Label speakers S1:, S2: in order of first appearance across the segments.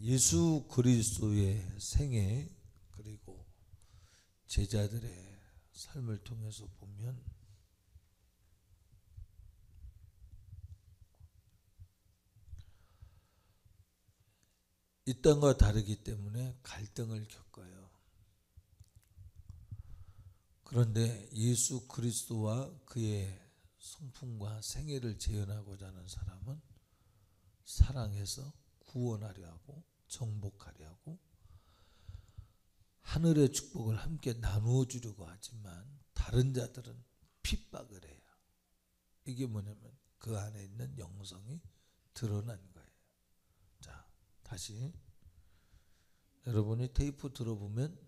S1: 예수 그리스도의 생애 그리고 제자들의 삶을 통해서 보면 이 땅과 다르기 때문에 갈등을 겪어요. 그런데 예수 그리스도와 그의 성품과 생애를 재현하고자 하는 사람은 사랑해서 구원하려 하고 정복하려 하고 하늘의 축복을 함께 나누어 주려고 하지만 다른 자들은 핍박을 해요. 이게 뭐냐면 그 안에 있는 영성이 드러난 거예요. 자, 다시 여러분이 테이프 들어보면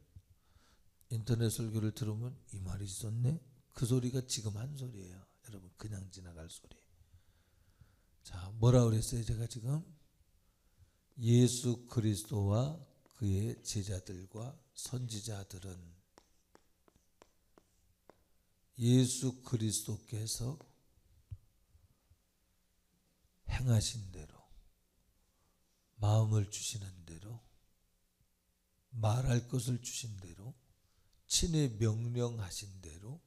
S1: 인터넷 설교를 들으면 이 말이 있었네? 그 소리가 지금 한 소리예요. 여러분 그냥 지나갈 소리. 자, 뭐라 그랬어요? 제가 지금 예수 그리스도와 그의 제자들과 선지자들은 예수 그리스도께서 행하신 대로 마음을 주시는 대로 말할 것을 주신 대로 친히 명령하신 대로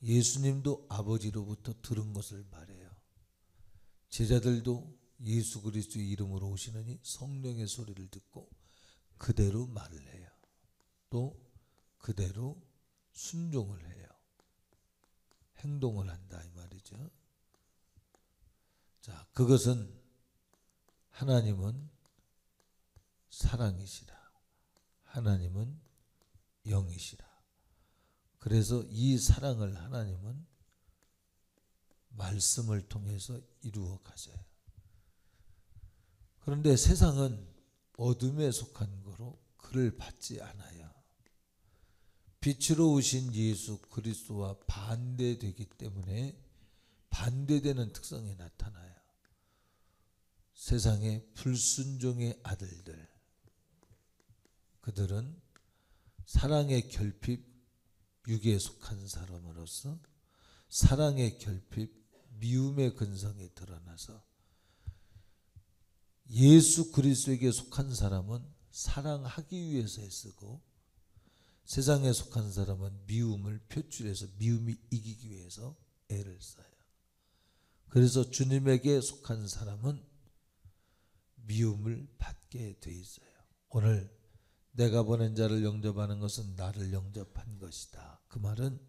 S1: 예수님도 아버지로부터 들은 것을 말해요. 제자들도 예수 그리스도의 이름으로 오시느니 성령의 소리를 듣고 그대로 말을 해요. 또 그대로 순종을 해요. 행동을 한다 이 말이죠. 자, 그것은 하나님은 사랑이시라. 하나님은 영이시라. 그래서 이 사랑을 하나님은 말씀을 통해서 이루어 가세요. 그런데 세상은 어둠에 속한 거로 그를 받지 않아요. 빛으로 오신 예수 그리스도와 반대되기 때문에 반대되는 특성이 나타나요. 세상의 불순종의 아들들, 그들은 사랑의 결핍, 육에 속한 사람으로서 사랑의 결핍, 미움의 근성이 드러나서 예수 그리스도에게 속한 사람은 사랑하기 위해서 애쓰고 세상에 속한 사람은 미움을 표출해서 미움이 이기기 위해서 애를 써요. 그래서 주님에게 속한 사람은 미움을 받게 돼 있어요. 오늘 내가 보낸 자를 영접하는 것은 나를 영접한 것이다. 그 말은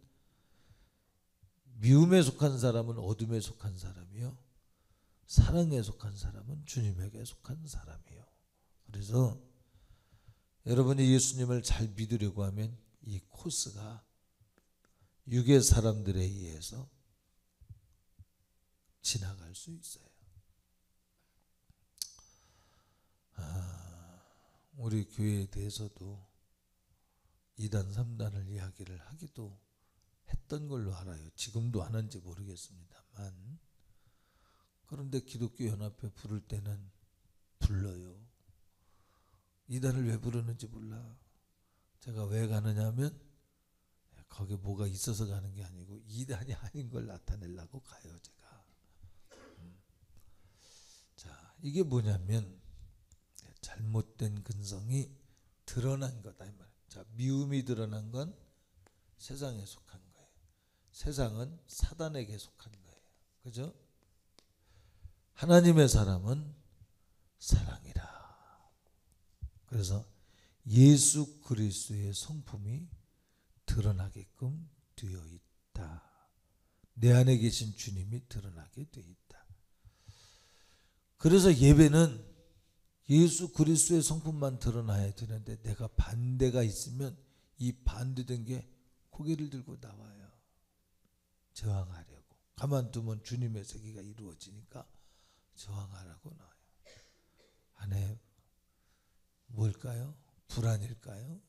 S1: 미움에 속한 사람은 어둠에 속한 사람이요, 사랑에 속한 사람은 주님에게 속한 사람이요. 그래서 여러분이 예수님을 잘 믿으려고 하면 이 코스가 육의 사람들에 의해서 지나갈 수 있어요. 우리 교회에 대해서도 2단 3단을 이야기를 하기도 했던 걸로 알아요. 지금도 하는지 모르겠습니다만. 그런데 기독교 연합회 부를 때는 불러요. 2단을 왜 부르는지 몰라. 제가 왜 가느냐 하면 거기에 뭐가 있어서 가는 게 아니고 2단이 아닌 걸 나타내려고 가요. 제가. 자, 이게 뭐냐면 잘못된 근성이 드러난 거다 이 말이에요. 자, 미움이 드러난 건 세상에 속한 거예요. 세상은 사단에게 속한 거예요. 그죠? 하나님의 사람은 사랑이라. 그래서 예수 그리스도의 성품이 드러나게끔 되어 있다. 내 안에 계신 주님이 드러나게 되어 있다. 그래서 예배는 예수 그리스도의 성품만 드러나야 되는데 내가 반대가 있으면 이 반대된 게 고개를 들고 나와요. 저항하려고. 가만두면 주님의 세계가 이루어지니까 저항하라고 나와요. 안에 뭘까요? 불안일까요?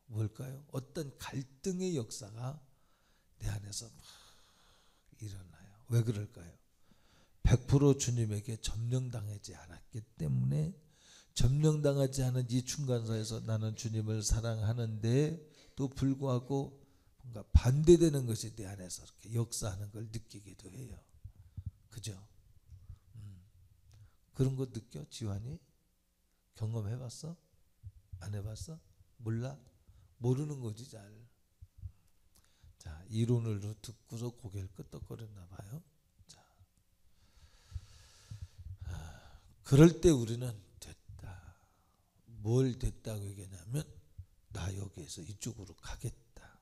S1: 뭘까요? 어떤 갈등의 역사가 내 안에서 막 일어나요. 왜 그럴까요? 100% 주님에게 점령당하지 않았기 때문에, 점령당하지 않은 이 중간사에서 나는 주님을 사랑하는데 또 불구하고 뭔가 반대되는 것이 내 안에서 이렇게 역사하는 걸 느끼기도 해요. 그죠? 그런 거 느껴? 지환이? 경험해봤어? 안 해봤어? 몰라? 모르는 거지 잘. 자, 이론을 듣고서 고개를 끄덕거렸나 봐요. 자, 그럴 때 우리는 됐다. 뭘 됐다고 얘기하냐면 나 여기에서 이쪽으로 가겠다.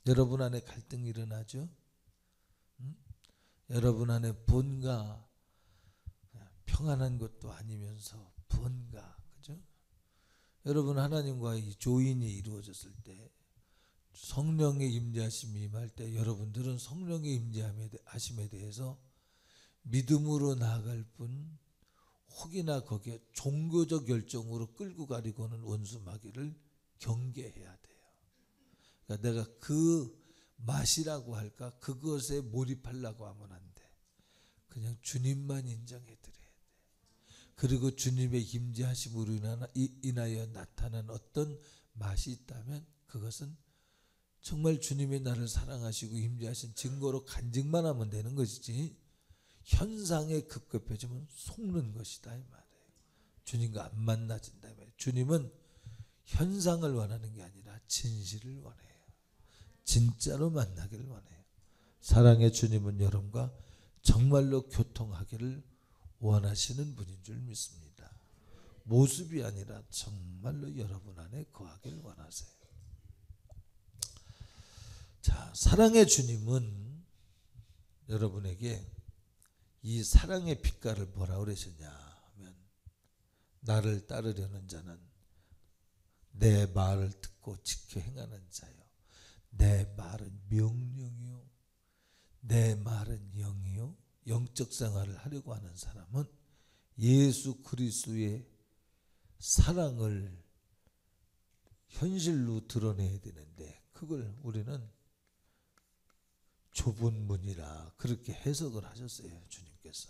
S1: 여러분 안에 갈등이 일어나죠? 여러분 안에 뭔가 평안한 것도 아니면서 뭔가, 그죠? 여러분 하나님과의 조인이 이루어졌을 때, 성령의 임재하심이 임할 때 여러분들은 성령의 임재하심에 대해서 믿음으로 나아갈 뿐 혹이나 거기에 종교적 열정으로 끌고 가려고는 원수마귀를 경계해야 돼요. 그러니까 내가 그 맛이라고 할까, 그것에 몰입하려고 하면 안 돼. 그냥 주님만 인정해 드려야 돼. 그리고 주님의 임재하심으로 인하여 나타난 어떤 맛이 있다면 그것은 정말 주님이 나를 사랑하시고 임재하신 증거로 간증만 하면 되는 것이지, 현상에 급급해지면 속는 것이다 이 말이에요. 주님과 안 만나진다 이 말이에요. 주님은 현상을 원하는 게 아니라 진실을 원해요. 진짜로 만나기를 원해요. 사랑의 주님은 여러분과 정말로 교통하기를 원하시는 분인 줄 믿습니다. 모습이 아니라 정말로 여러분 안에 거하기를 원하세요. 자, 사랑의 주님은 여러분에게 이 사랑의 빛깔을 뭐라 그러셨냐 하면, 나를 따르려는 자는 내 말을 듣고 지켜 행하는 자요, 내 말은 명령이요, 내 말은 영이요. 영적 생활을 하려고 하는 사람은 예수 그리스도의 사랑을 현실로 드러내야 되는데, 그걸 우리는 좁은 문이라 그렇게 해석을 하셨어요. 주님께서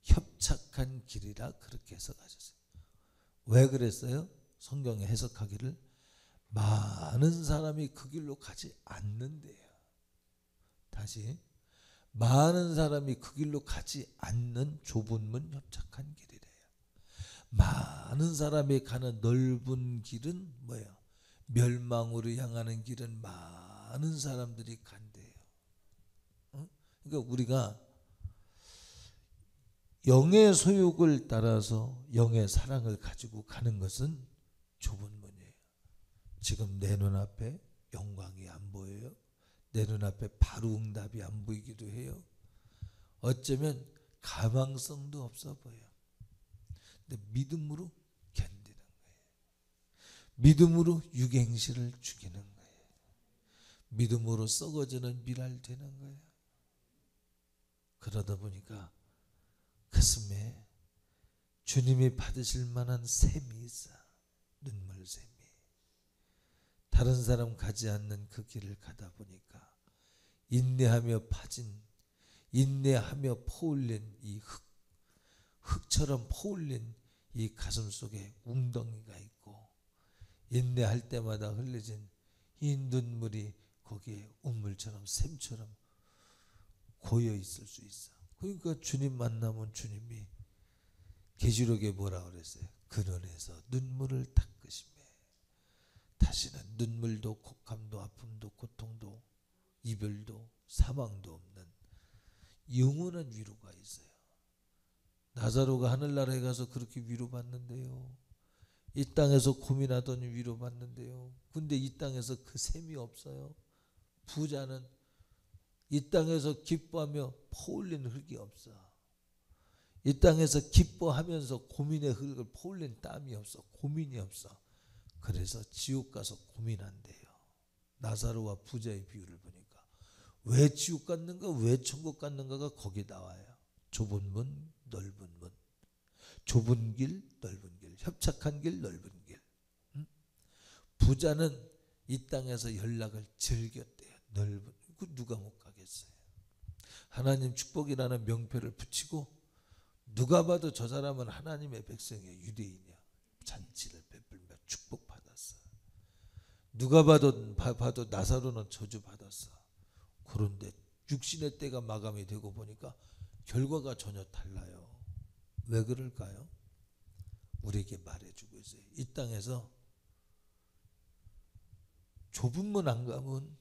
S1: 협착한 길이라 그렇게 해석하셨어요. 왜 그랬어요? 성경에 해석하기를 많은 사람이 그 길로 가지 않는데요. 다시, 많은 사람이 그 길로 가지 않는 좁은 문, 협착한 길이래요. 많은 사람이 가는 넓은 길은 뭐예요? 멸망으로 향하는 길은 많은 사람들이 간대요. 그러니까 우리가 영의 소욕을 따라서 영의 사랑을 가지고 가는 것은 좁은 문이에요. 지금 내 눈앞에 영광이 안 보여요. 내 눈앞에 바로 응답이 안 보이기도 해요. 어쩌면 가망성도 없어 보여. 근데 믿음으로 견디는 거예요. 믿음으로 유경실을 죽이는 거예요. 믿음으로 썩어지는 밀알 되는 거예요. 그러다 보니까 가슴에 주님이 받으실 만한 샘이 있어. 눈물샘이. 다른 사람 가지 않는 그 길을 가다 보니까 인내하며 파진, 인내하며 퍼올린 이 흙처럼 퍼올린 이 가슴 속에 웅덩이가 있고, 인내할 때마다 흘려진 이 눈물이 거기에 운물처럼 샘처럼 고여 있을 수 있어. 그러니까 주님 만나면 주님이 계시록에 뭐라 그랬어요? 근원에서 눈물을 닦으시며 다시는 눈물도 곡함도 아픔도 고통도 이별도 사망도 없는 영원한 위로가 있어요. 나사로가 하늘나라에 가서 그렇게 위로받는데요. 이 땅에서 고민하더니 위로받는데요. 근데 이 땅에서 그 셈이 없어요. 부자는 이 땅에서 기뻐하며 퍼올린 흙이 없어. 이 땅에서 기뻐하면서 고민의 흙을 퍼올린 땀이 없어. 고민이 없어. 그래서 지옥 가서 고민한대요. 나사로와 부자의 비유를 보니까 왜 지옥 갔는가, 왜 천국 갔는가가 거기 나와요. 좁은 문, 넓은 문. 좁은 길, 넓은 길. 협착한 길, 넓은 길. 부자는 이 땅에서 연락을 즐겼대요. 넓은. 그 누가 못 가겠어요. 하나님 축복이라는 명패를 붙이고 누가 봐도 저 사람은 하나님의 백성이야, 유대인이야. 잔치를 베풀며 축복받았어. 누가 봐도 나사로는 저주받았어. 그런데 육신의 때가 마감이 되고 보니까 결과가 전혀 달라요. 왜 그럴까요? 우리에게 말해주고 있어요. 이 땅에서 좁은 문 안 가면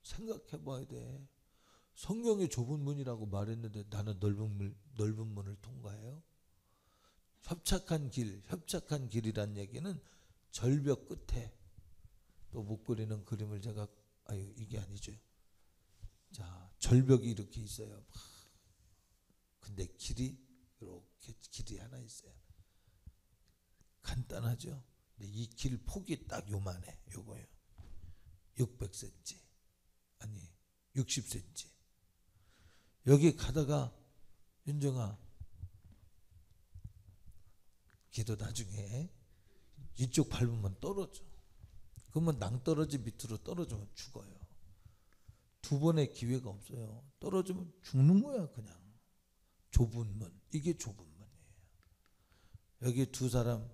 S1: 생각해 봐야 돼. 성경이 좁은 문이라고 말했는데 나는 넓은 문을 통과해요? 협착한 길이란 얘기는 절벽 끝에 또 못 그리는 그림을 제가 이게 아니죠. 자, 절벽이 이렇게 있어요. 근데 길이 이렇게 길이 하나 있어요. 간단하죠. 근데 이 길 폭이 딱 요만해. 요거요. 600cm 아니 60cm. 여기 가다가 윤정아 기도 나중에 이쪽 밟으면 떨어져. 그러면 낭떠러지 밑으로 떨어지면 죽어요. 두 번의 기회가 없어요. 떨어지면 죽는 거야 그냥. 좁은 문. 이게 좁은 문이에요. 여기 두 사람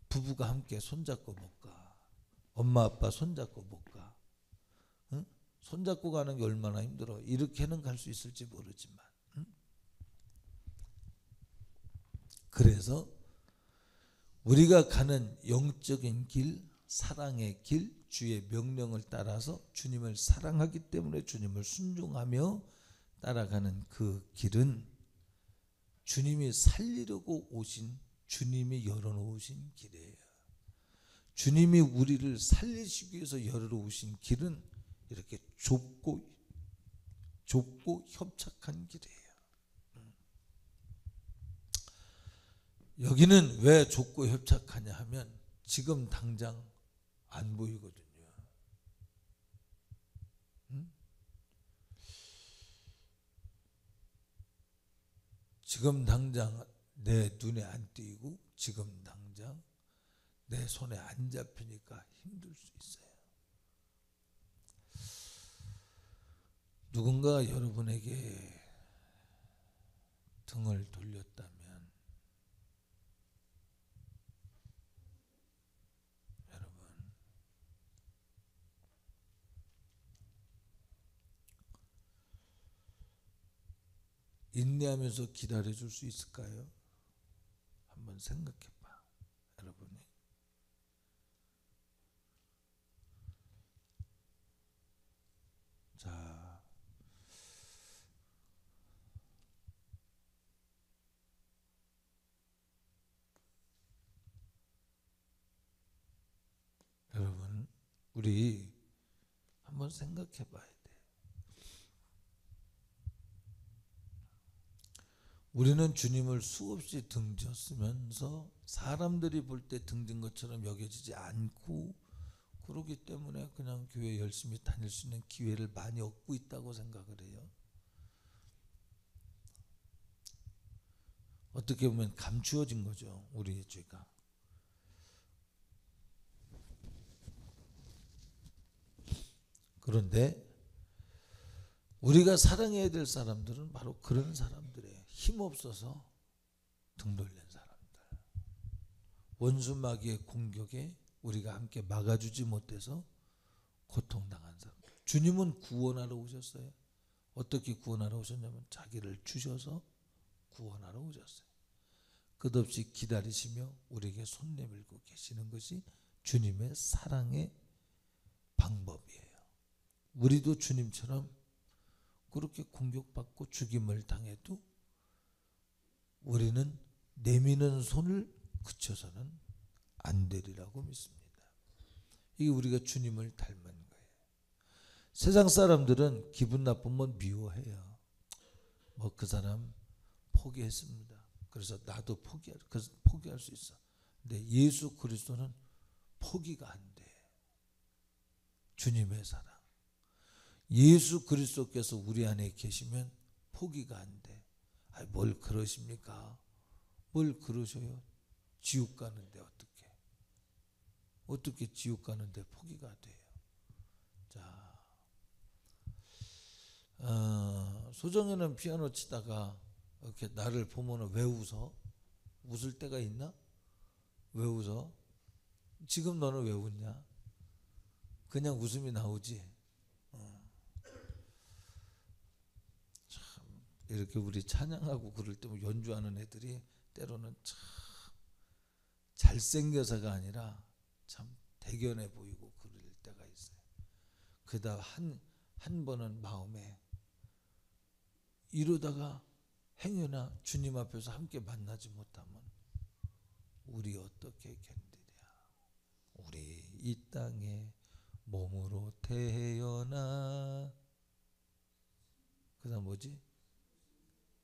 S1: 부부가 함께 손잡고 못 가. 엄마 아빠 손잡고 못 가. 응? 손잡고 가는 게 얼마나 힘들어. 이렇게는 갈 수 있을지 모르지만. 응? 그래서 우리가 가는 영적인 길, 사랑의 길, 주의 명령을 따라서 주님을 사랑하기 때문에 주님을 순종하며 따라가는 그 길은 주님이 살리려고 오신, 주님이 열어놓으신 길이에요. 주님이 우리를 살리시기 위해서 열어놓으신 길은 이렇게 좁고 협착한 길이에요. 여기는 왜 좁고 협착하냐 하면 지금 당장 안 보이거든요. 지금 당장 내 눈에 안 띄고 지금 당장 내 손에 안 잡히니까 힘들 수 있어요. 누군가 여러분에게 등을 돌렸다면 여러분 인내하면서 기다려줄 수 있을까요? 한번 생각해봐. 여러분이 자, 여러분 우리 한번 생각해 봐야 돼. 우리는 주님을 수없이 등졌으면서 사람들이 볼 때 등진 것처럼 여겨지지 않고 그러기 때문에 그냥 교회 열심히 다닐 수 있는 기회를 많이 얻고 있다고 생각을 해요. 어떻게 보면 감추어진 거죠. 우리의 죄가. 그런데 우리가 사랑해야 될 사람들은 바로 그런 사람들이에요. 힘없어서 등 돌린 사람들. 원수 마귀의 공격에 우리가 함께 막아주지 못해서 고통당한 사람들. 주님은 구원하러 오셨어요. 어떻게 구원하러 오셨냐면 자기를 주셔서 구원하러 오셨어요. 끝없이 기다리시며 우리에게 손 내밀고 계시는 것이 주님의 사랑의 방법이에요. 우리도 주님처럼 그렇게 공격받고 죽임을 당해도 우리는 내미는 손을 그쳐서는 안 되리라고 믿습니다. 이게 우리가 주님을 닮은 거예요. 세상 사람들은 기분 나쁘면 미워해요. 뭐 그 사람 포기했습니다. 그래서 나도 포기할 수 있어. 근데 예수 그리스도는 포기가 안 돼. 주님의 사랑. 예수 그리스도께서 우리 안에 계시면 포기가 안 돼. 뭘 그러십니까? 뭘 그러셔요? 지옥 가는데 어떻게 지옥 가는데 포기가 돼요? 자, 소정이는 피아노 치다가 이렇게 나를 보면 왜 웃어? 웃을 때가 있나? 왜 웃어? 지금 너는 왜 웃냐? 그냥 웃음이 나오지. 참 이렇게 우리 찬양하고 그럴 때 연주하는 애들이 때로는 참 잘생겨서가 아니라 참 대견해 보이고 그럴 때가 있어요. 그러다 한 번은 마음에 이러다가 행여나 주님 앞에서 함께 만나지 못하면 우리 어떻게 견디랴. 우리 이 땅에 몸으로 태어나 그다음 뭐지?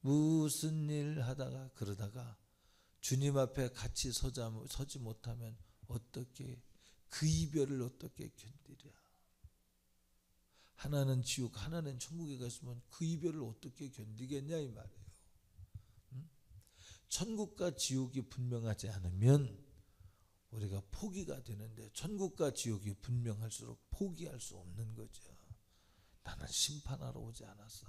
S1: 무슨 일 하다가 그러다가 주님 앞에 같이 서지 못하면 어떻게 그 이별을 어떻게 견디랴. 하나는 지옥 하나는 천국에 갔으면 그 이별을 어떻게 견디겠냐 이 말이에요. 천국과 지옥이 분명하지 않으면 우리가 포기가 되는데 천국과 지옥이 분명할수록 포기할 수 없는 거죠. 나는 심판하러 오지 않았어.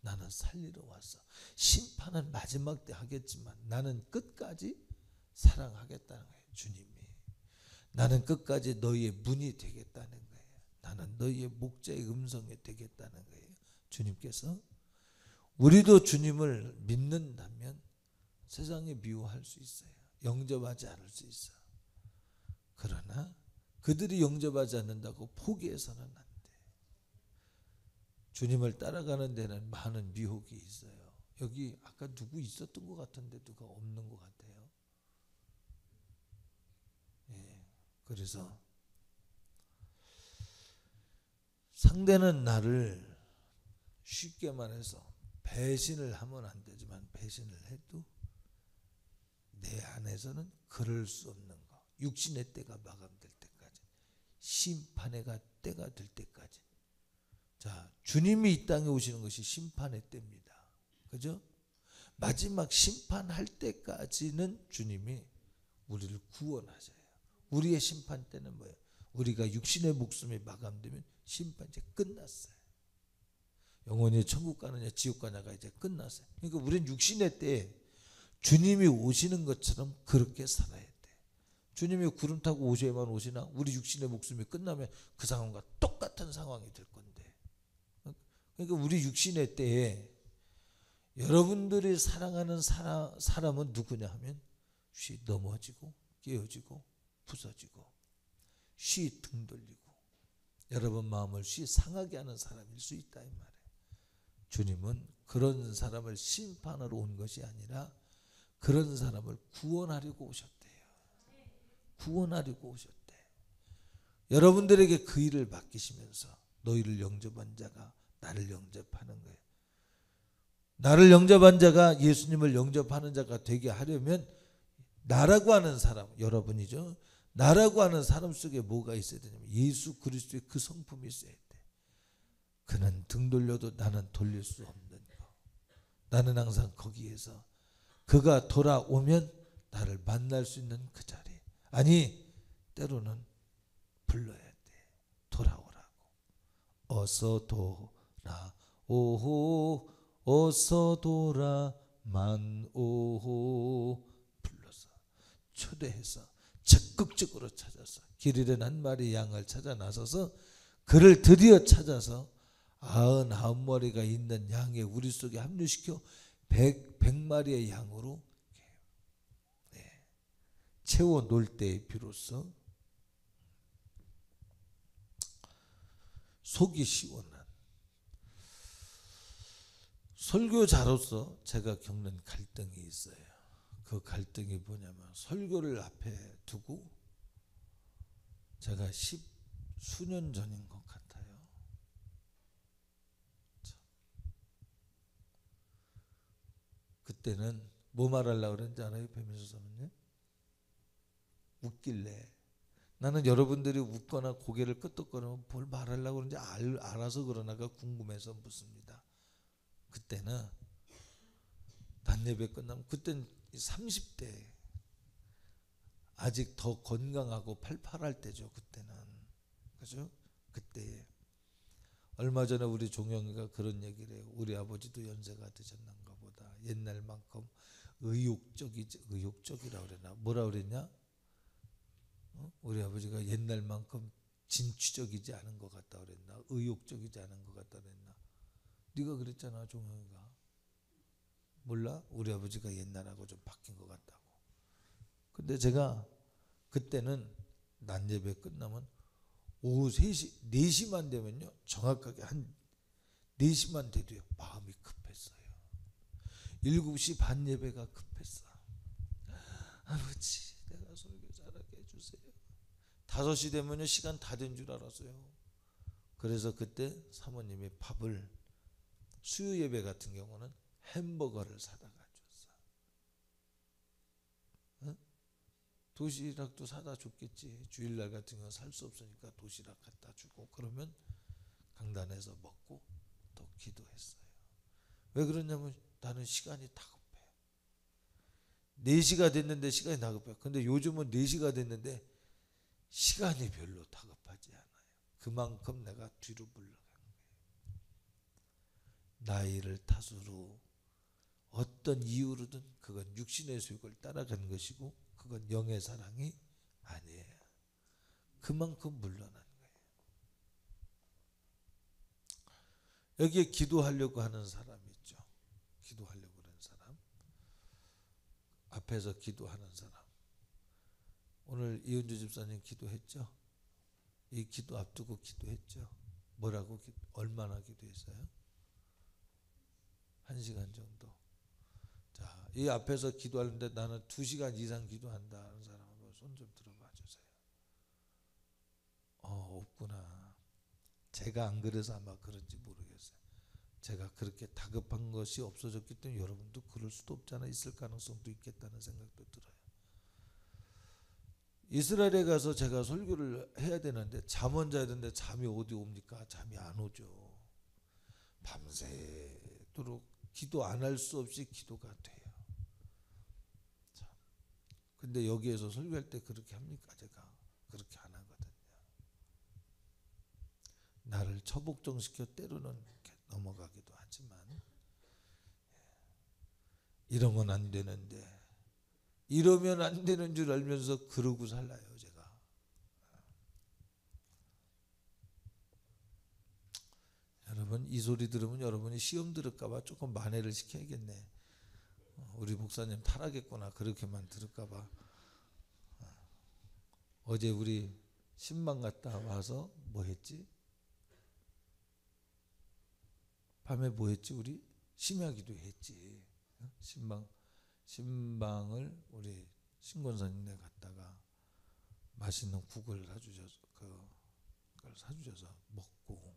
S1: 나는 살리러 왔어. 심판은 마지막 때 하겠지만 나는 끝까지 사랑하겠다는 거예요. 주님이. 나는 끝까지 너희의 문이 되겠다는 거예요. 나는 너희의 목자의 음성이 되겠다는 거예요. 주님께서. 우리도 주님을 믿는다면 세상에 미워할 수 있어요. 영접하지 않을 수 있어. 그러나 그들이 영접하지 않는다고 포기해서는 안 돼. 주님을 따라가는 데는 많은 미혹이 있어요. 여기 아까 누구 있었던 것 같은데 누가 없는 것 같아요. 예, 그래서 상대는 나를 쉽게 말해서 배신을 하면 안 되지만 배신을 해도 내 안에서는 그럴 수 없는 거. 육신의 때가 마감될 때까지, 심판의 때가 될 때까지. 자, 주님이 이 땅에 오시는 것이 심판의 때입니다. 그죠? 마지막 심판할 때까지는 주님이 우리를 구원하셔요. 우리의 심판 때는 뭐예요? 우리가 육신의 목숨이 마감되면 심판 이제 끝났어요. 영원히 천국 가느냐 지옥 가냐가 이제 끝났어요. 그러니까 우리는 육신의 때에 주님이 오시는 것처럼 그렇게 살아야 돼. 주님이 구름 타고 오셔야만 오시나? 우리 육신의 목숨이 끝나면 그 상황과 똑같은 상황이 될 건데. 그러니까 우리 육신의 때에 여러분들이 사랑하는 사람은 누구냐 하면 쉬 넘어지고 깨어지고 부서지고 쉬 등 돌리고 여러분 마음을 쉬 상하게 하는 사람일 수 있다 이 말이에요. 주님은 그런 사람을 심판하러 온 것이 아니라 그런 사람을 구원하려고 오셨대요. 구원하려고 오셨대. 여러분들에게 그 일을 맡기시면서 너희를 영접한 자가 나를 영접하는 거예요. 나를 영접한 자가 예수님을 영접하는 자가 되게 하려면 나라고 하는 사람, 여러분이죠. 나라고 하는 사람 속에 뭐가 있어야 되냐면 예수 그리스도의 그 성품이 있어야 돼. 그는 등 돌려도 나는 돌릴 수 없는 거. 나는 항상 거기에서 그가 돌아오면 나를 만날 수 있는 그 자리. 아니 때로는 불러야 돼. 돌아오라고. 어서 돌아오호 어서 돌아만 오호 불러서 초대해서 적극적으로 찾아서 길 잃은 한 마리 양을 찾아 나서서 그를 드디어 찾아서 99마리가 있는 양의 우리 속에 합류시켜 100마리의 양으로 채워 놓을 때에 비로소 속이 시원한 설교자로서 제가 겪는 갈등이 있어요. 그 갈등이 뭐냐면 설교를 앞에 두고 제가 10수년 전인 것 같아요. 그때는 뭐 말하려고 그랬는지 알아요? 배민수 사모님? 웃길래 나는 여러분들이 웃거나 고개를 끄덕거리면 뭘 말하려고 그러는지 알아서 그러나가 궁금해서 묻습니다. 그때는 단예배 끝나면 그때는 30대 아직 더 건강하고 팔팔할 때죠. 그때는 그죠? 그때 얼마 전에 우리 종영이가 그런 얘기를 해요. 우리 아버지도 연세가 드셨는가 보다. 옛날만큼 의욕적이라 그랬나? 뭐라 그랬냐? 우리 아버지가 옛날만큼 진취적이지 않은 것 같다 그랬나? 의욕적이지 않은 것 같다 그랬나? 네가 그랬잖아 종영이가. 몰라? 우리 아버지가 옛날하고 좀 바뀐 것 같다고. 근데 제가 그때는 낮 예배 끝나면 오후 3시, 4시만 되면요, 정확하게 한 4시만 돼도요 마음이 급했어요. 7시 반 예배가 급했어. 아버지, 내가 설교 잘하게 해주세요. 5시 되면요 시간 다 된 줄 알았어요. 그래서 그때 사모님이 밥을, 수요 예배 같은 경우는 햄버거를 사다가 줬어. 응? 도시락도 사다 줬겠지. 주일날 같은 경우는 살 수 없으니까 도시락 갖다 주고, 그러면 강단에서 먹고 또 기도했어요. 왜 그러냐면 나는 시간이 다급해. 4시가 됐는데 시간이 다급해. 근데 요즘은 4시가 됐는데 시간이 별로 다급하지 않아요. 그만큼 내가 뒤로 물러간 거예요. 나이를 탓으로 어떤 이유로든 그건 육신의 소욕을 따라가는 것이고 그건 영의 사랑이 아니에요. 그만큼 물러난 거예요. 여기에 기도하려고 하는 사람이 있죠. 기도하려고 하는 사람, 앞에서 기도하는 사람. 오늘 이은주 집사님 기도했죠? 이 기도 앞두고 기도했죠? 뭐라고 얼마나 기도했어요? 1시간 정도. 자, 이 앞에서 기도하는데 나는 2시간 이상 기도한다 하는 사람 한번 손 좀 들어봐 주세요. 없구나. 제가 안 그래서 아마 그런지 모르겠어요. 제가 그렇게 다급한 것이 없어졌기 때문에 여러분도 그럴 수도 없잖아, 있을 가능성도 있겠다는 생각도 들어요. 이스라엘에 가서 제가 설교를 해야 되는데 잠은 자야 되는데 잠이 어디 옵니까? 잠이 안 오죠. 밤새도록 기도 안 할 수 없이 기도가 돼요. 자, 근데 여기에서 설교할 때 그렇게 합니까? 제가 그렇게 안 하거든요. 나를 처복종시켜 때로는 이렇게 넘어가기도 하지만, 이런 건 안 되는데, 이러면 안 되는 줄 알면서 그러고 살아요 제가. 여러분, 이 소리 들으면 여러분이 시험 들을까봐 조금 만회를 시켜야겠네. 우리 목사님 타락했구나 그렇게만 들을까봐. 어제 우리 신방 갔다 와서 뭐 했지? 밤에 뭐 했지? 우리 심야기도 했지. 신방을 우리 신권사님네 갔다가 맛있는 국을 사주셔서 그걸 사주셔서 먹고,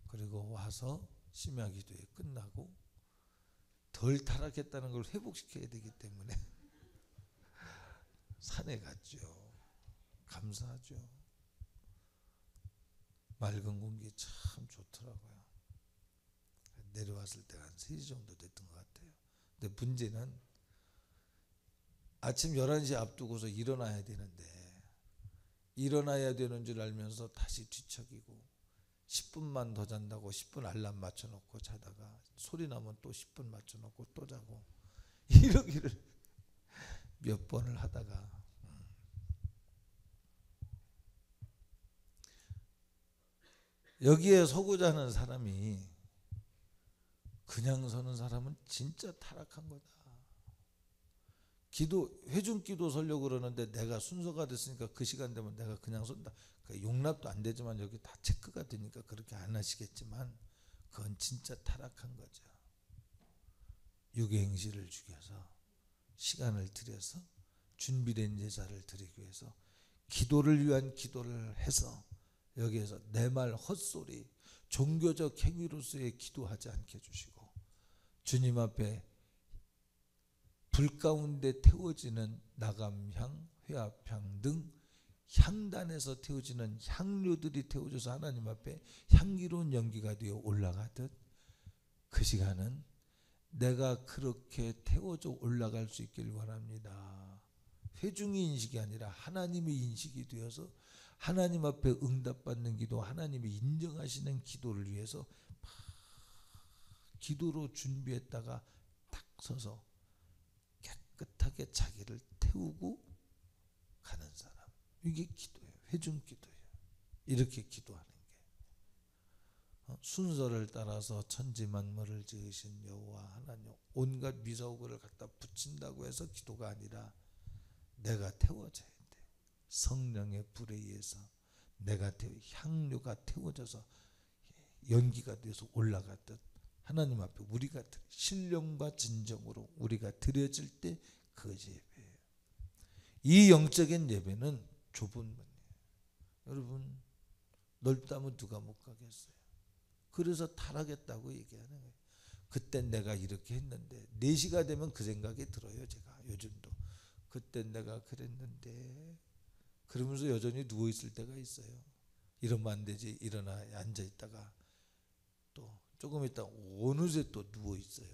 S1: 그리고 와서 심야기도에 끝나고 덜 타락했다는 걸 회복시켜야 되기 때문에 산에 갔죠. 감사하죠. 맑은 공기 참 좋더라고요. 내려왔을 때가 한 3시 정도 됐던 것 같아요. 근데 문제는 아침 11시 앞두고서 일어나야 되는데, 일어나야 되는 줄 알면서 다시 뒤척이고 10분만 더 잔다고 10분 알람 맞춰놓고 자다가 소리 나면 또 10분 맞춰놓고 또 자고, 이러기를 몇 번을 하다가 여기에 서고자 하는 사람이 그냥 서는 사람은 진짜 타락한 거다. 회중기도 서려고 그러는데 내가 순서가 됐으니까 그 시간 되면 내가 그냥 선다. 용납도 안 되지만 여기 다 체크가 되니까 그렇게 안 하시겠지만 그건 진짜 타락한 거죠. 유괴행시를 죽여서 시간을 들여서 준비된 제사를 드리기 위해서 기도를 위한 기도를 해서 여기에서 내 말 헛소리 종교적 행위로서의 기도하지 않게 해주시고, 주님 앞에 불 가운데 태워지는 나감향, 회합향 등 향단에서 태워지는 향료들이 태워져서 하나님 앞에 향기로운 연기가 되어 올라가듯, 그 시간은 내가 그렇게 태워져 올라갈 수 있길 원합니다. 회중의 인식이 아니라 하나님의 인식이 되어서 하나님 앞에 응답받는 기도, 하나님이 인정하시는 기도를 위해서 기도로 준비했다가 딱 서서 깨끗하게 자기를 태우고 가는 사람, 이게 기도예요. 회중 기도예요. 이렇게 기도하는 게 순서를 따라서 천지만물을 지으신 여호와 하나님, 온갖 미사오그를 갖다 붙인다고 해서 기도가 아니라 내가 태워져야 돼. 성령의 불에 의해서 내가 향료가 태워져서 연기가 돼서 올라갔듯 하나님 앞에 우리가 신령과 진정으로 우리가 드려질 때 그것이 예배예요. 이 영적인 예배는 좁은 문이에요. 여러분, 넓다면 누가 못 가겠어요. 그래서 타락했다고 얘기하는 거예요. 그땐 내가 이렇게 했는데 4시가 되면 그 생각이 들어요. 제가 요즘도 그땐 내가 그랬는데 그러면서 여전히 누워있을 때가 있어요. 이러면 안 되지. 일어나 앉아있다가 또 조금 있다 어느새 또 누워있어요.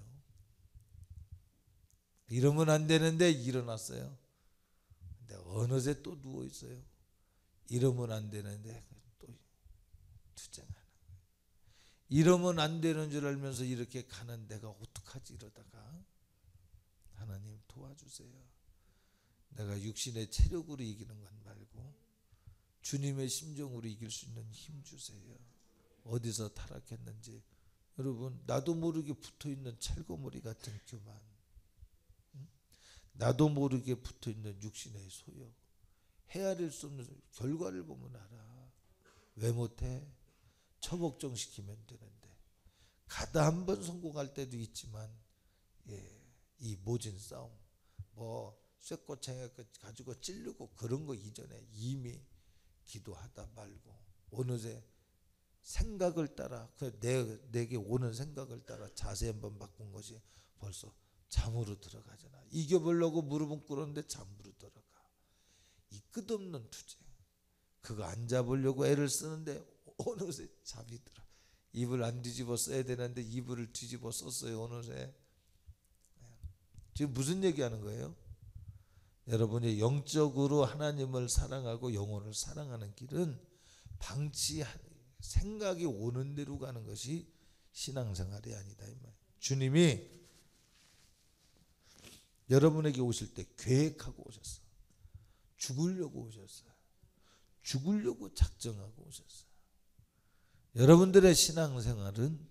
S1: 이러면 안 되는데 일어났어요. 근데 어느새 또 누워있어요. 이러면 안 되는데 또 투쟁하는 거예요. 이러면 안 되는 줄 알면서 이렇게 가는 내가 어떡하지 이러다가 하나님 도와주세요. 내가 육신의 체력으로 이기는 건 말고 주님의 심정으로 이길 수 있는 힘 주세요. 어디서 타락했는지. 여러분, 나도 모르게 붙어있는 찰거머리 같은 교만, 나도 모르게 붙어있는 육신의 소욕, 헤아릴 수 없는 결과를 보면 알아. 왜 못해? 처복종 시키면 되는데. 가다 한 번 성공할 때도 있지만 이 모진 싸움, 뭐 쇠꼬챙이 가지고 찌르고 그런 거 이전에 이미 기도하다 말고 어느새 생각을 따라 내게 오는 생각을 따라 자세 한번 바꾼 것이 벌써 잠으로 들어가잖아. 이겨보려고 무릎은 꿇었는데 잠으로 들어가. 이 끝없는 투쟁, 그거 안 잡으려고 애를 쓰는데 어느새 잠이 들어. 입을 안 뒤집어 써야 되는데 이불을 뒤집어 썼어요. 어느새. 지금 무슨 얘기하는 거예요? 여러분이 영적으로 하나님을 사랑하고 영혼을 사랑하는 길은 생각이 오는 대로 가는 것이 신앙생활이 아니다 이 말이에요. 주님이 여러분에게 오실 때 계획하고 오셨어요. 죽으려고 오셨어요. 죽으려고 작정하고 오셨어요. 여러분들의 신앙생활은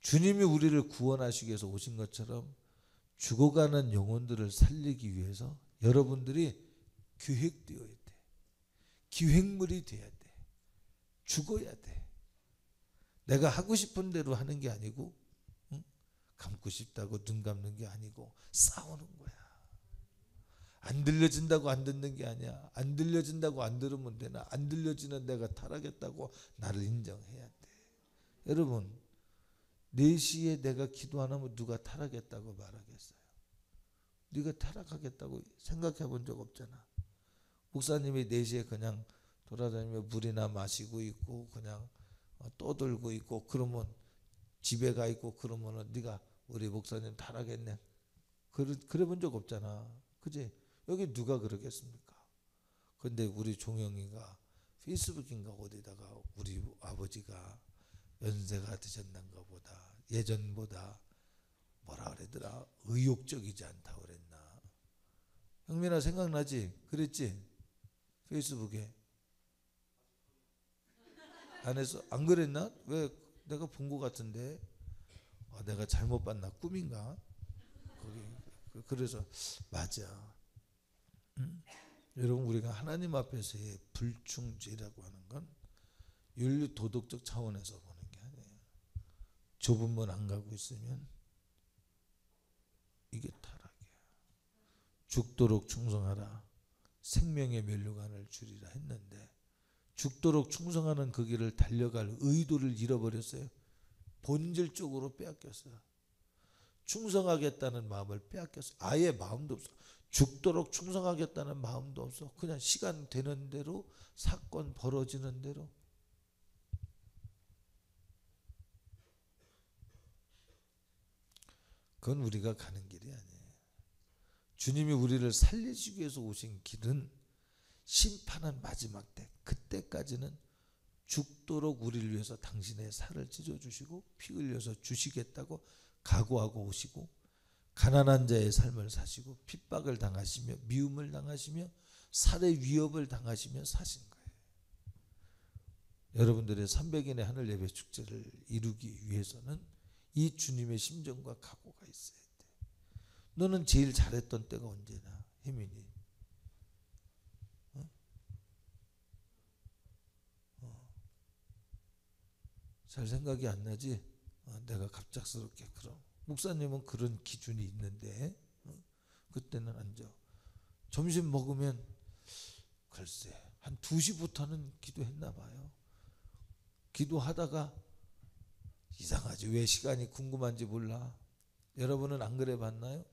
S1: 주님이 우리를 구원하시기 위해서 오신 것처럼 죽어가는 영혼들을 살리기 위해서 여러분들이 계획되어야 돼. 기획물이 돼야 돼. 죽어야 돼. 내가 하고 싶은 대로 하는 게 아니고, 감고 싶다고 눈 감는 게 아니고 싸우는 거야. 안 들려진다고 안 듣는 게 아니야. 안 들려진다고 안 들으면 되나? 안 들려지는 내가 타락했다고 나를 인정해야 돼. 여러분, 4시에 내가 기도 안 하면 누가 타락했다고 말하겠어요? 네가 타락하겠다고 생각해 본 적 없잖아. 목사님이 4시에 그냥 돌아다니며 물이나 마시고 있고 그냥 떠들고 있고 그러면 집에 가 있고 그러면은 네가 우리 목사님 타락했네. 그래 본 적 없잖아. 그지? 여기 누가 그러겠습니까? 근데 우리 종영이가 페이스북인가 어디다가 우리 아버지가 연세가 드셨는가 보다 예전보다 뭐라 그러더라, 의욕적이지 않다 그랬나? 형민아 생각나지? 그랬지? 페이스북에 안 했어? 안 그랬나? 왜 내가 본 것 같은데 내가 잘못 봤나? 꿈인가? 거기 그래서 맞아. 여러분, 우리가 하나님 앞에서의 불충죄라고 하는 건 윤리 도덕적 차원에서 보는 게 아니에요. 좁은 문 안 가고 있으면 이게 타락이야. 죽도록 충성하라. 생명의 면류관을 주리라 했는데 죽도록 충성하는 그 길을 달려갈 의도를 잃어버렸어요. 본질적으로 빼앗겼어요. 충성하겠다는 마음을 빼앗겼어요. 아예 마음도 없어. 죽도록 충성하겠다는 마음도 없어. 그냥 시간 되는 대로, 사건 벌어지는 대로. 그건 우리가 가는 길이 아니에요. 주님이 우리를 살리시기 위해서 오신 길은 심판한 마지막 때, 그때까지는 죽도록 우리를 위해서 당신의 살을 찢어주시고 피 흘려서 주시겠다고 각오하고 오시고, 가난한 자의 삶을 사시고 핍박을 당하시며 미움을 당하시며 살의 위협을 당하시며 사신 거예요. 여러분들의 300인의 하늘 예배 축제를 이루기 위해서는 이 주님의 심정과 각오가 있어야 돼. 너는 제일 잘했던 때가 언제나 혜민이? 잘 생각이 안 나지? 내가 갑작스럽게 그럼 목사님은 그런 기준이 있는데 그때는 앉아. 점심 먹으면 글쎄 한 2시부터는 기도했나 봐요. 기도하다가 이상하지 왜 시간이 궁금한지 몰라. 여러분은 안 그래 봤나요?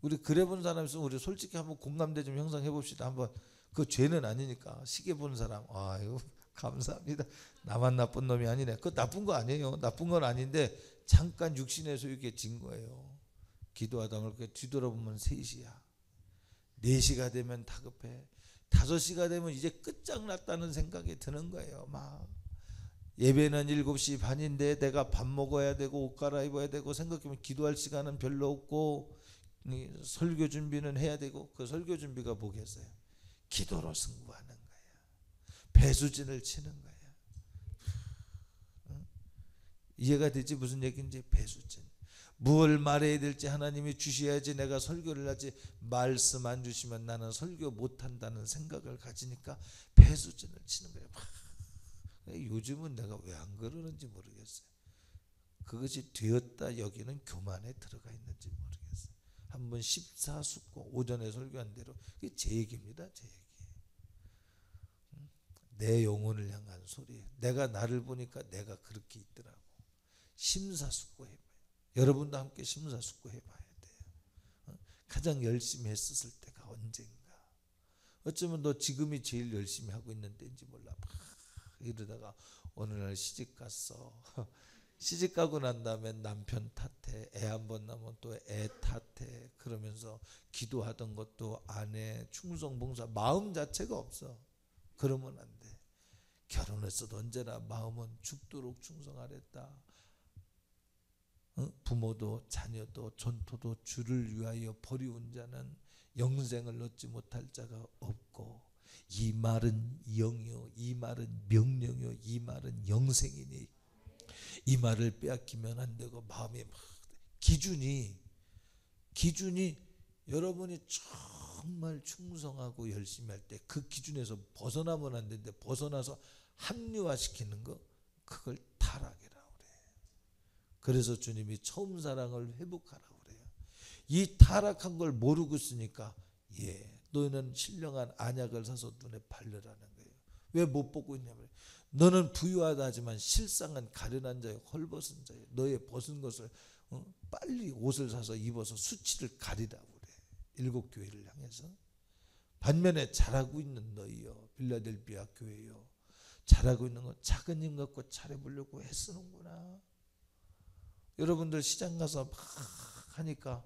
S1: 우리 그래 본 사람 있으면 우리 솔직히 한번 공감대 좀 형성해 봅시다. 한번. 그 죄는 아니니까. 시계 본 사람 아유 감사합니다. 나만 나쁜 놈이 아니네. 그거 나쁜 거 아니에요. 나쁜 건 아닌데 잠깐 육신의 소유에 진 거예요. 기도하다 그렇게 뒤돌아보면 3시야. 4시가 되면 다급해. 5시가 되면 이제 끝장났다는 생각이 드는 거예요. 막 예배는 7시 반인데 내가 밥 먹어야 되고 옷 갈아입어야 되고 생각해보면 기도할 시간은 별로 없고 설교 준비는 해야 되고 그 설교 준비가 뭐겠어요? 기도로 승부하는 거예요. 배수진을 치는 거예요. 이해가 되지? 무슨 얘기인지. 배수진. 무엇을 말해야 될지 하나님이 주셔야지 내가 설교를 하지, 말씀 안 주시면 나는 설교 못한다는 생각을 가지니까 배수진을 치는 거예요. 요즘은 내가 왜 안 그러는지 모르겠어요. 그것이 되었다 여기는 교만에 들어가 있는지 모르겠어요. 한번 14숙고 오전에 설교한 대로 그게 제 얘기입니다. 제 얘기. 내 영혼을 향한 소리. 내가 나를 보니까 내가 그렇게 있더라고. 심사숙고 해봐요. 여러분도 함께 심사숙고 해봐야 돼요. 가장 열심히 했었을 때가 언젠가. 어쩌면 너 지금이 제일 열심히 하고 있는 때인지 몰라. 막 이러다가 어느 날 시집 갔어. 시집 가고 난 다음에 남편 탓해. 애 한 번 낳으면 또 애 탓해. 그러면서 기도하던 것도 안 해. 충성봉사 마음 자체가 없어. 그러면 안 돼. 결혼했어도 언제나 마음은 죽도록 충성하랬다. 부모도 자녀도 전토도 주를 위하여 버리운 자는 영생을 얻지 못할 자가 없고, 이 말은 영이요 이 말은 명령이요 이 말은 영생이니 이 말을 빼앗기면 안 되고. 마음이 막 기준이 여러분이 정말 충성하고 열심히 할 때 그 기준에서 벗어나면 안 되는데 벗어나서 합리화시키는 거, 그걸 타락이라고 그래. 그래서 주님이 처음 사랑을 회복하라고 그래요. 이 타락한 걸 모르고 있으니까 너는 신령한 안약을 사서 눈에 바르라는 거예요. 왜 못 보고 있냐면 너는 부유하다 하지만 실상은 가련한 자요 헐벗은 자요. 너의 벗은 것을 빨리 옷을 사서 입어서 수치를 가리라고 그래. 7 교회를 향해서. 반면에 잘하고 있는 너희요 빌라델비아 교회요, 잘하고 있는 거 작은 힘 갖고 잘해보려고 애쓰는구나. 여러분들 시장 가서 막 하니까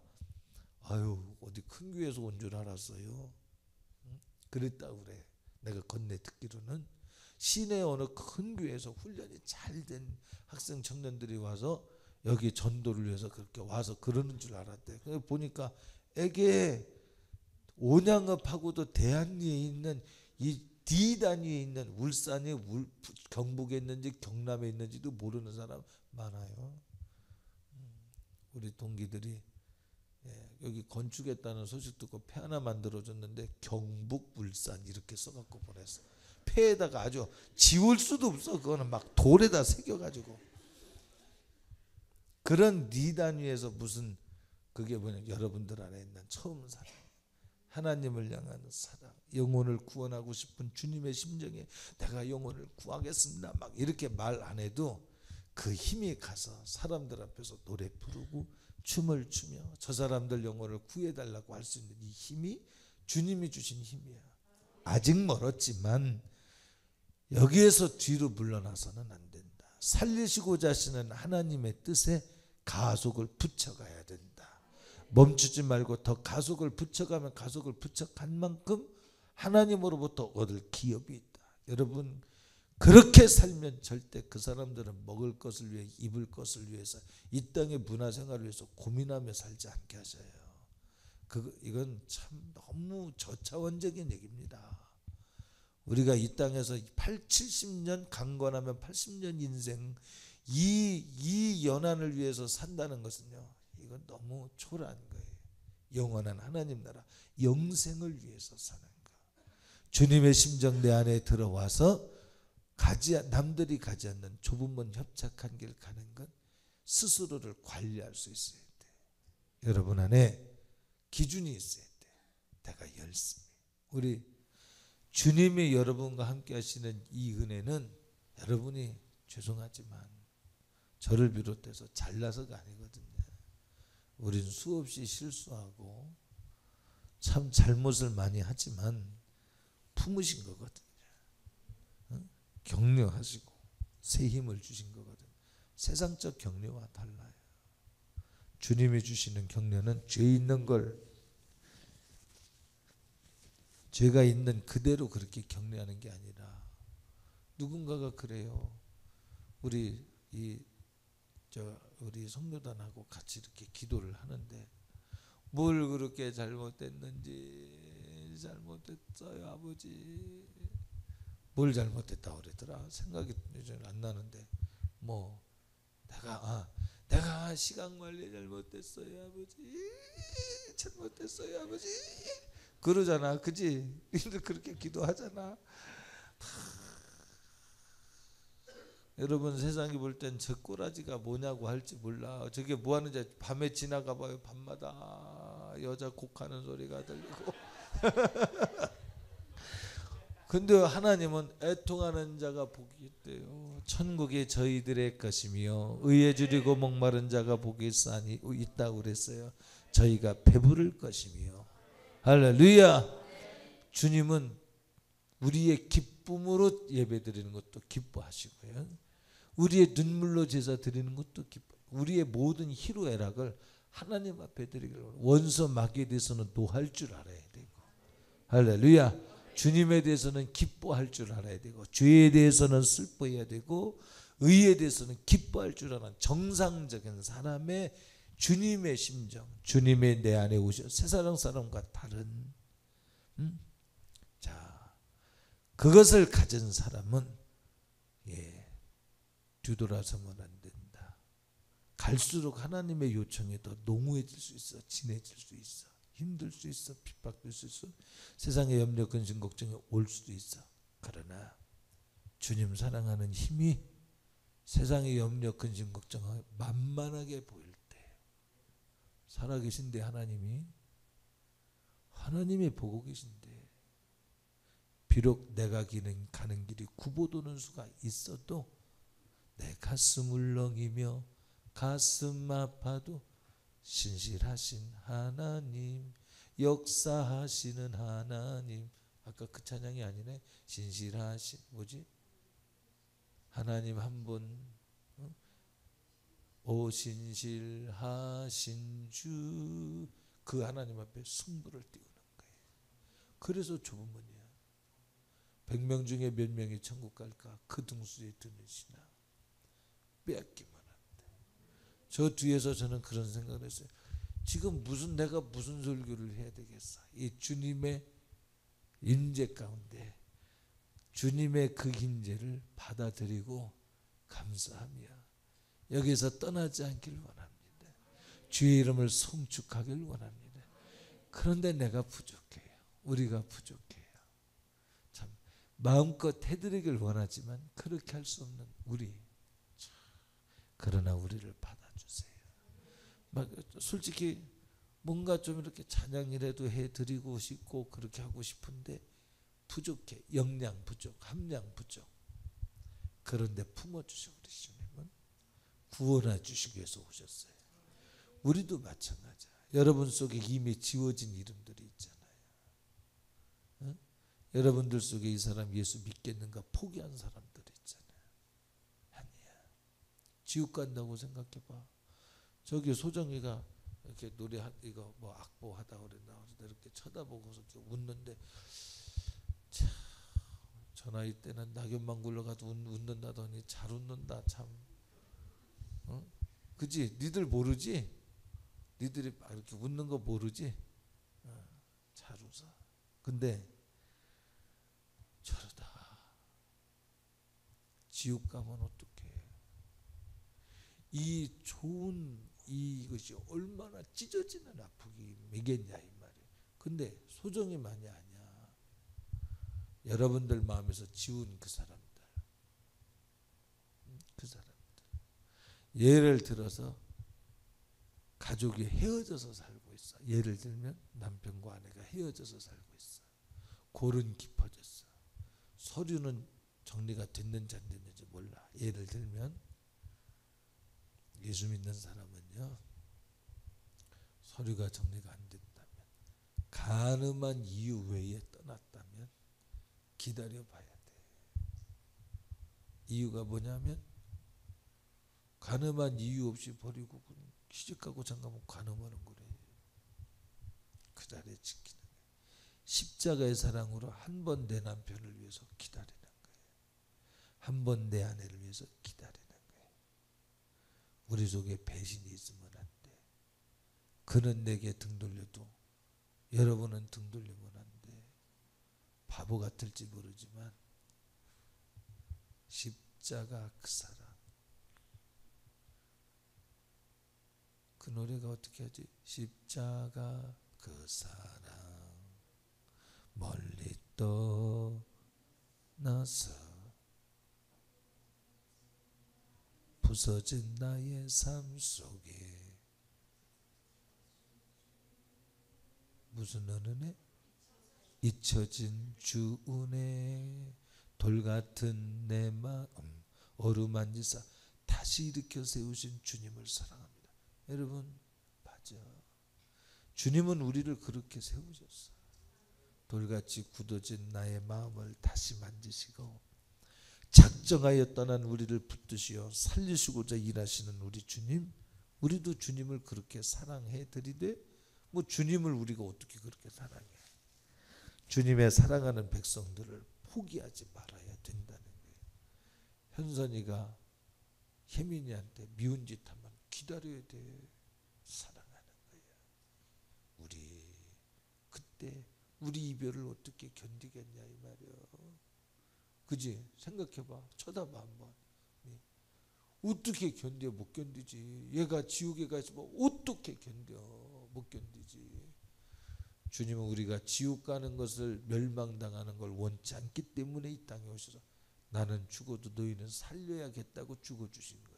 S1: 아유 어디 큰 교회에서 온 줄 알았어요. 그랬다고 그래. 내가 건네 듣기로는 시내 어느 큰 교회에서 훈련이 잘 된 학생 청년들이 와서 여기 전도를 위해서 그렇게 와서 그러는 줄 알았대. 보니까 애게 온양읍하고도 대한리에 있는 이 D단위에 있는 울산에 경북에 있는지 경남에 있는지도 모르는 사람 많아요. 우리 동기들이 여기 건축했다는 소식 듣고 폐 하나 만들어줬는데 경북 울산 이렇게 써갖고 보냈어. 폐에다가 아주 지울 수도 없어. 그거는 막 돌에다 새겨가지고. 그런 D단위에서 무슨 그게 뭐냐, 여러분들 안에 있는 처음 사랑, 하나님을 향한 사랑, 영혼을 구원하고 싶은 주님의 심정에 내가 영혼을 구하겠습니다 막 이렇게 말 안 해도 그 힘이 가서 사람들 앞에서 노래 부르고 춤을 추며 저 사람들 영혼을 구해달라고 할 수 있는 이 힘이 주님이 주신 힘이야. 아직 멀었지만 여기에서 뒤로 물러나서는 안 된다. 살리시고자 하시는 하나님의 뜻에 가속을 붙여가야 된다. 멈추지 말고 더 가속을 붙여가면 가속을 붙여간 만큼 하나님으로부터 얻을 기업이 있다. 여러분 그렇게 살면 절대 그 사람들은 먹을 것을 위해 입을 것을 위해서 이 땅의 문화생활을 위해서 고민하며 살지 않게 하셔요. 이건 참 너무 저차원적인 얘기입니다. 우리가 이 땅에서 70년 강건하면 80년 인생 이 연한을 위해서 산다는 것은요, 이건 너무 초라한 거예요. 영원한 하나님 나라 영생을 위해서 사는 거. 주님의 심정 내 안에 들어와서 남들이 가지 않는 좁은 문 협착한 길 가는 건 스스로를 관리할 수 있어야 돼. 여러분 안에 기준이 있어야 돼. 내가 열심히. 우리 주님이 여러분과 함께 하시는 이 은혜는 여러분이 죄송하지만 저를 비롯해서 잘나서가 아니거든요. 우린 수없이 실수하고 참 잘못을 많이 하지만 품으신 거거든요. 격려하시고 새 힘을 주신 거거든요. 세상적 격려와 달라요. 주님이 주시는 격려는 죄 있는 걸 죄가 있는 그대로 그렇게 격려하는 게 아니라, 누군가가 그래요. 우리 성묘단하고 같이 이렇게 기도를 하는데 뭘 그렇게 잘못했는지, 잘못했어요 아버지, 뭘 잘못했다고 그러더라. 생각이 안 나는데 뭐 내가 시간 관리 잘못했어요 아버지, 잘못했어요 아버지 그러잖아. 그지? 그렇게 기도하잖아. 여러분 세상이 볼 땐 저 꼬라지가 뭐냐고 할지 몰라. 저게 뭐 하는지 밤에 지나가 봐요. 밤마다 여자 곡하는 소리가 들리고 근데 하나님은 애통하는 자가 복이 있대요. 천국이 저희들의 것이며 의에 줄이고 목마른 자가 복이 있다고 그랬어요. 저희가 배부를 것이며. 할렐루야. 주님은 우리의 기쁨으로 예배 드리는 것도 기뻐하시고요, 우리의 눈물로 제사 드리는 것도 기뻐. 우리의 모든 희로애락을 하나님 앞에 드리기를 원해요. 원수 마귀에 대해서는 노할 줄 알아야 되고, 할렐루야. 주님에 대해서는 기뻐할 줄 알아야 되고, 죄에 대해서는 슬퍼해야 되고, 의에 대해서는 기뻐할 줄 아는 정상적인 사람의 주님의 심정, 주님의 내 안에 오셔 세상 사람과 다른 자, 그것을 가진 사람은 뒤돌아서면 안 된다. 갈수록 하나님의 요청에 더 농후해질 수 있어. 진해질 수 있어. 힘들 수 있어. 핍박될 수 있어. 세상의 염려, 근심, 걱정이 올 수도 있어. 그러나 주님 사랑하는 힘이 세상의 염려, 근심, 걱정이 만만하게 보일 때, 살아계신데 하나님이 보고 계신데, 비록 내가 가는 길이 구보도는 수가 있어도 내 가슴 울렁이며 가슴 아파도 신실하신 하나님, 역사하시는 하나님. 아까 그 찬양이 아니네. 신실하신 하나님 한 분, 오 신실하신 주, 그 하나님 앞에 승부를 띄우는 거예요. 그래서 좁은 문이야. 100명 중에 몇 명이 천국 갈까? 그 등수에 드느시나 빼앗기만 한데. 저 뒤에서 저는 그런 생각을 했어요. 지금 내가 무슨 설교를 해야 되겠어? 이 주님의 임재 가운데 주님의 그 임재를 받아들이고 감사하며 여기서 떠나지 않길 원합니다. 주의 이름을 송축하길 원합니다. 그런데 내가 부족해요. 우리가 부족해요. 참 마음껏 해드리길 원하지만 그렇게 할 수 없는 우리. 그러나 우리를 받아주세요. 솔직히 뭔가 좀 이렇게 찬양이라도 해드리고 싶고 그렇게 하고 싶은데 부족해. 역량 부족, 함량 부족. 그런데 품어주시고 우리 주님은 구원해 주시기 위해서 오셨어요. 우리도 마찬가지야. 여러분 속에 이미 지워진 이름들이 있잖아요. 응? 여러분들 속에 이 사람 예수 믿겠는가 포기한 사람들이 있잖아요. 아니야. 지옥 간다고 생각해봐. 저기 소정이가 이렇게 노래 이거 뭐 악보하다 그랬나 이렇게 쳐다보고서 웃는데, 참, 저 나이 때는 낙엽만 굴러가도 웃는다더니 잘 웃는다 참. 어? 그지? 니들 모르지? 니들이 이렇게 웃는 거 모르지? 잘 웃어. 근데 저러다 지옥 가면 어떡해. 이 좋은 이것이 얼마나 찢어지는 아프기 매겠냐 이 말이에요. 근데 소정이 많이 아니야. 여러분들 마음에서 지운 그 사람들. 예를 들어서 가족이 헤어져서 살고 있어. 예를 들면 남편과 아내가 헤어져서 살고 있어. 골은 깊어졌어. 서류는 정리가 됐는지 안 됐는지 몰라. 예를 들면 예수 믿는 사람은요, 서류가 정리가 안 됐다면, 가늠한 이유 외에 떠났다면 기다려 봐야 돼. 이유가 뭐냐면 가늠한 이유 없이 버리고 시집가고 장가면 가늠하는 거래. 그 자리에 지키는 거예요. 십자가의 사랑으로 한 번 내 남편을 위해서 기다리는 거예요. 한 번 내 아내를 위해서 기다리는 거예요. 우리 속에 배신이 있으면 안 돼. 그는 내게 등 돌려도 여러분은 등 돌리면 안 돼. 바보 같을지 모르지만 십자가 그 사랑. 그 노래가 어떻게 하지? 십자가 그 사랑 멀리 떠나서 부서진 나의 삶 속에 무슨 은혜? 잊혀진 주 은혜 돌같은 내 마음 어루만지사 다시 일으켜 세우신 주님을 사랑합니다. 여러분, 맞아. 주님은 우리를 그렇게 세우셨어. 돌같이 굳어진 나의 마음을 다시 만지시고 작정하여 떠난 우리를 붙드시어 살리시고자 일하시는 우리 주님, 우리도 주님을 그렇게 사랑해 드리되 뭐 주님을 우리가 어떻게 그렇게 사랑해. 주님의 사랑하는 백성들을 포기하지 말아야 된다는 거예요. 현선이가 혜민이한테 미운 짓 하면 기다려야 돼. 사랑하는 거야. 우리 그때 우리 이별을 어떻게 견디겠냐 이 말이야. 그지? 생각해봐. 쳐다봐 한번. 어떻게 견뎌? 못 견디지. 얘가 지옥에 가 있으면 어떻게 견뎌? 못 견디지. 주님은 우리가 지옥 가는 것을 멸망당하는 걸 원치 않기 때문에 이 땅에 오셔서 나는 죽어도 너희는 살려야겠다고 죽어주신 거예요.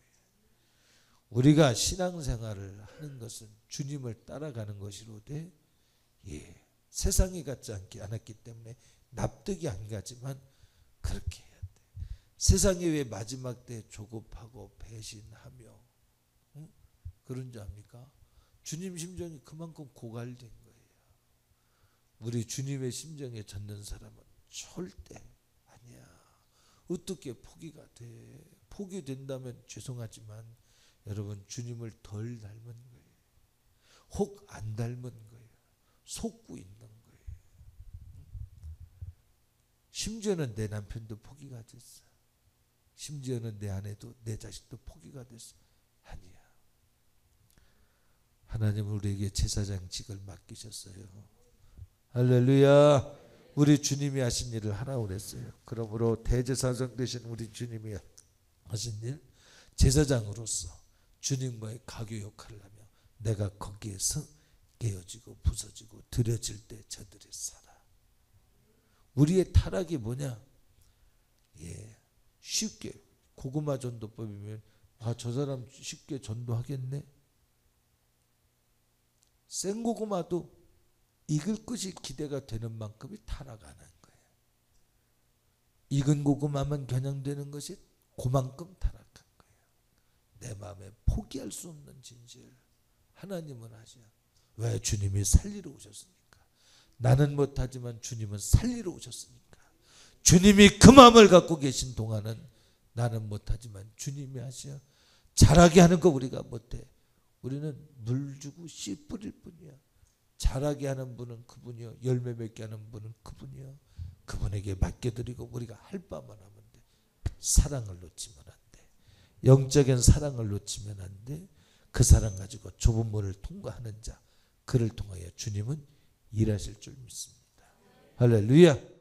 S1: 우리가 신앙생활을 하는 것은 주님을 따라가는 것이로되 세상이 같지 않았기 때문에 납득이 안 가지만 그렇게 해야 돼. 세상이 왜 마지막 때 조급하고 배신하며 그런 줄 압니까? 주님 심정이 그만큼 고갈된 거예요. 우리 주님의 심정에 젖는 사람은 절대 아니야. 어떻게 포기가 돼? 포기된다면 죄송하지만 여러분 주님을 덜 닮은 거예요. 혹 안 닮은 거예요. 속고 있는 거예요. 심지어는 내 남편도 포기가 됐어. 심지어는 내 아내도 내 자식도 포기가 됐어. 아니야. 하나님은 우리에게 제사장직을 맡기셨어요. 할렐루야. 우리 주님이 하신 일을 하라고 그랬어요. 그러므로 대제사장 되신 우리 주님이 하신 일, 제사장으로서 주님과의 가교 역할을 하며 내가 거기에서 깨어지고 부서지고 드려질 때 저들이 살아. 우리의 타락이 뭐냐? 쉽게 고구마 전도법이면 저 사람 쉽게 전도하겠네. 생고구마도 익을 것이 기대가 되는 만큼이 타락하는 거예요. 익은 고구마만 겨냥되는 것이 그만큼 타락한 거예요. 내 마음에 포기할 수 없는 진실. 하나님은 하셔. 왜? 주님이 살리러 오셨으니까. 나는 못하지만 주님은 살리러 오셨으니까. 주님이 그 마음을 갖고 계신 동안은 나는 못하지만 주님이 하셔. 자라게 하는 거 우리가 못해. 우리는 물 주고 씨 뿌릴 뿐이야. 자라게 하는 분은 그분이요. 열매 맺게 하는 분은 그분이요. 그분에게 맡겨드리고 우리가 할 바만 하면 돼. 사랑을 놓치면 안 돼. 영적인 사랑을 놓치면 안 돼. 그 사랑 가지고 좁은 문을 통과하는 자, 그를 통하여 주님은 일하실 줄 믿습니다. 할렐루야.